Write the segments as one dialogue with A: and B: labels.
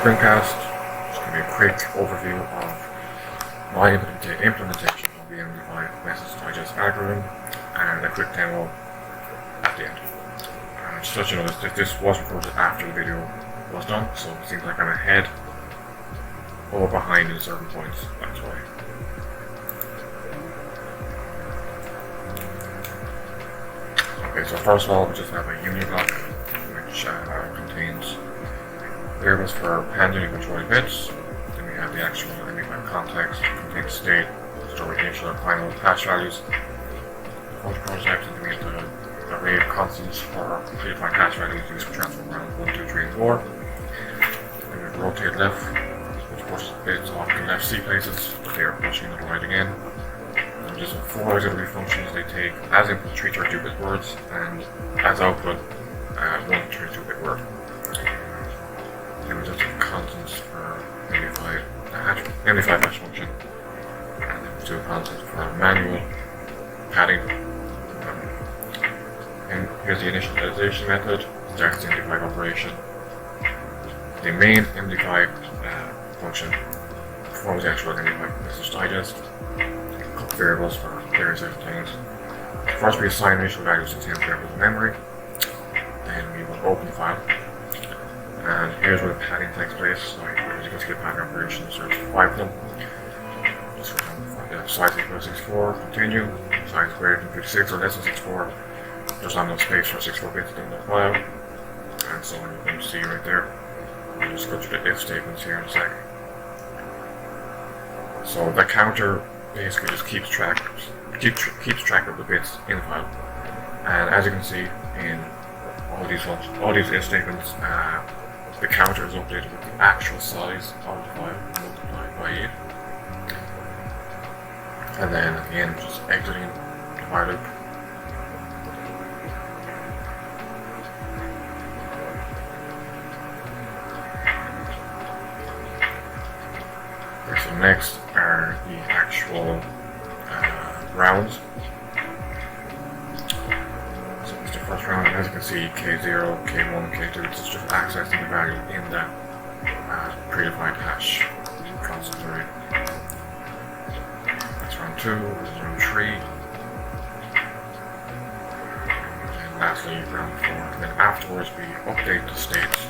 A: Screencast. Just going to be a quick overview of my implementation of the MD5 message digest algorithm and a quick demo at the end. Just to let you know that this was recorded after the video was done, so it seems like I'm ahead or behind in certain points, that's why. Okay, so first of all, we just have a union block which contains variables for handling and controlling bits. Then we have the actual MD5 context, contains state, storing initial and final hash values. For the project, and then we have the array of constants for predefined hash values used for transform around 1, 2, 3, and 4. Then we have rotate left, which pushes bits off the left C places, but they are pushing to the right again. And just 4 auxiliary functions they take as input 3 32-bit words and as output 1 32-bit word. Then we just have constants for MD5 hash function, and then we do constants for manual padding. And here's the initialization method, starts the MD5 operation. The main MD5 function performs the actual MD5 message digest. A couple variables for various different things. First, we assign initial values to temp variables in memory. Then we will open the file. And here's where the padding takes place. So as you can see, the padding operation serves 5 of them. Just for example, size equals 64, continue. Size greater than 56 or less than 64. There's not enough space for 64 bits in the file. And so you can see right there. I'll just go through the if statements here in a sec. So the counter basically just keeps track of the bits in the file. And as you can see in all these if statements, the counter is updated with the actual size of the file multiplied by 8. And then at the end, just exiting the while loop. Okay, so next are the actual rounds. So it's the first round, and as you can see, K0, K1, K2, it's just accessing the value in the predefined hash constant array. That's round 2, this is round 3, and lastly round 4. And then afterwards we update the states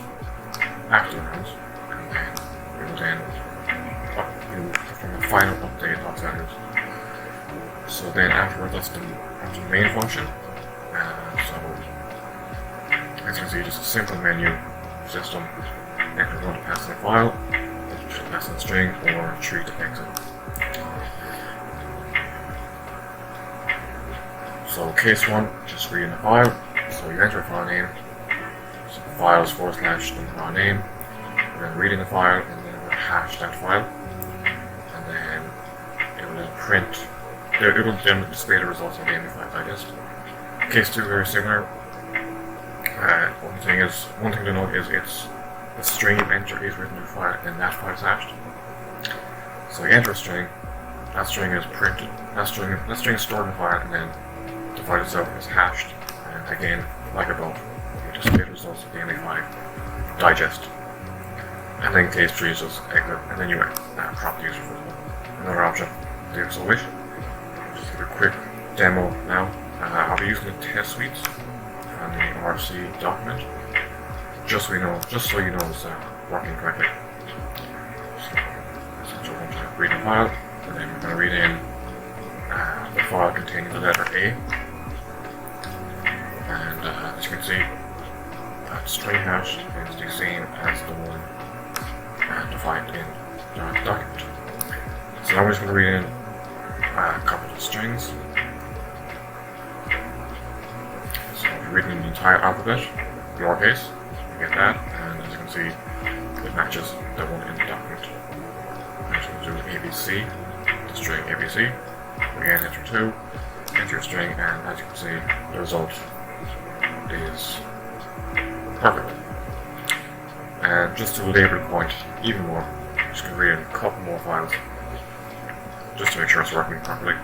A: after the rounds, and then we will then from a final update of values. So then afterwards, that's the main function. So as you can see, just a simple menu system. Enter 1 to pass in the file, pass in the string, or 3 to exit. So case 1, just reading the file. So you enter a file name. So files / the file name. We're then reading the file, and then we'll hash that file. Print. It will then display the results of the MD5 digest. Case 2 very similar. One thing to note is the string you enter is written in the file, and that file is hashed. So you enter a string, that string is printed, that string is stored in the file, and then the file itself is hashed. And again, like above, you display the results of the MD5 digest. And then case 3 is just exit, and then you prompt the user for another option. If so wish. Just give a quick demo now. I'll be using the test suites on the RFC document, just so you know it's working correctly. So we're going to read the file, and then we're going to read in the file containing the letter A. And as you can see, that string hash is the same as the one defined in the document. So now we're just going to read in a couple of strings. So we're reading the entire alphabet, lowercase, you get that, and as you can see, it matches the one in the document. I'm just going to do ABC, the string ABC. Again, enter 2, enter your string, and as you can see, the result is perfect. And just to labor the point even more, I'm just going to read in a couple more files, just to make sure it's working properly.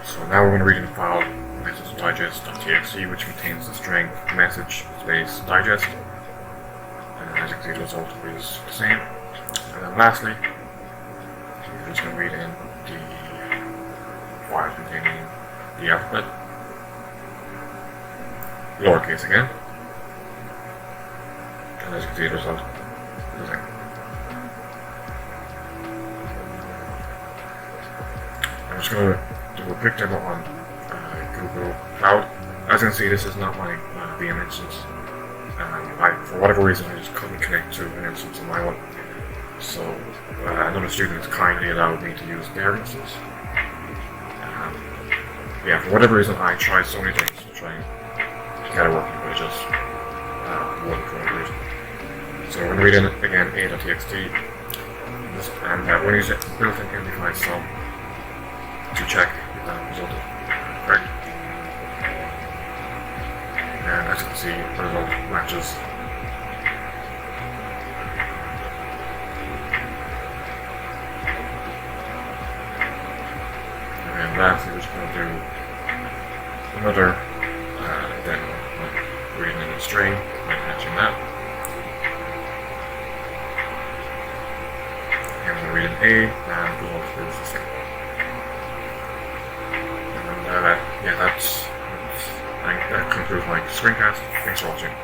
A: So now we're going to read in the file message digest.txt, which contains the string message space digest. And as you can see the result is the same. And then lastly, you're just going to read in the file containing the alphabet, lowercase again, and as you can see the result is the same. I'm just going to do a quick demo on Google Cloud. As you can see, this is not my VM instance. For whatever reason, I just couldn't connect to an instance of my own. So another student kindly allowed me to use their instance. Yeah, for whatever reason, I tried so many things to try and get it working, but it just wasn't for whatever reason. So we're going to read in again a.txt, and we're going to use a built-in MD5 sum to check if that result is correct. And as you can see, the result matches. And lastly, we're just going to do another demo of reading in a string and matching that. And we're going to read in A, and the result is the same. And yeah, that concludes my screencast. Thanks for watching.